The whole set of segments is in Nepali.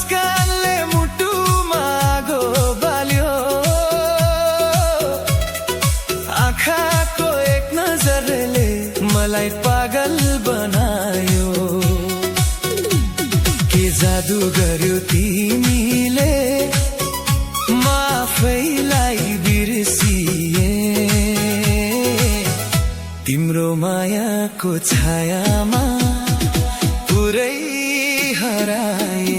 मुस्कानले मुटुमा आगो बाल्यो, आँखाको एक नजरले मलाई पागल बनायो। के जादु गर्यो तिमीले, म आफैलाई बिर्सिए। तिम्रो मायाको छायामा पुरै हराए।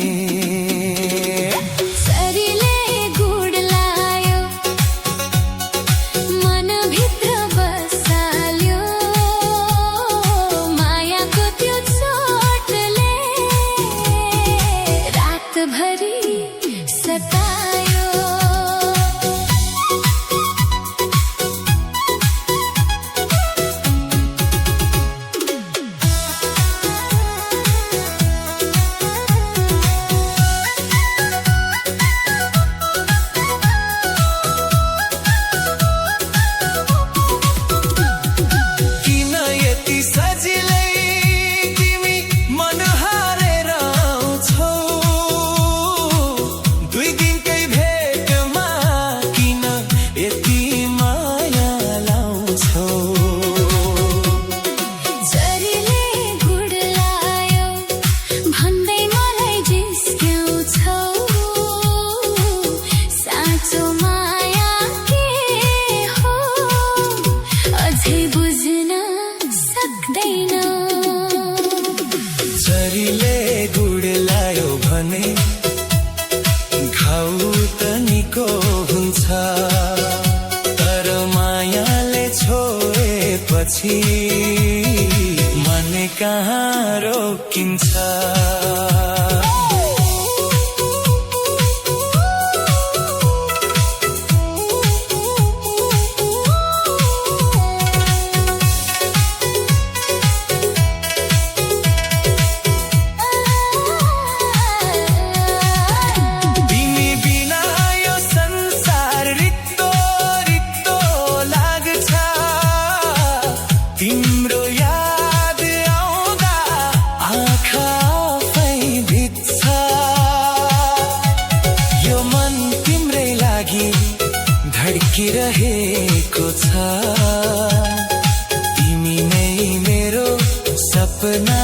जरीले गुड्लायो भने घाउ त निको हुन्छ, तर मायाले छोएपछि मन कहाँ रोकिन्छ। तिम्रो याद आउँदा आँखा आफै भिज्छ, यो मन तिम्रै लागि धड्किरहेको छ। तिमी नै मेरो सपना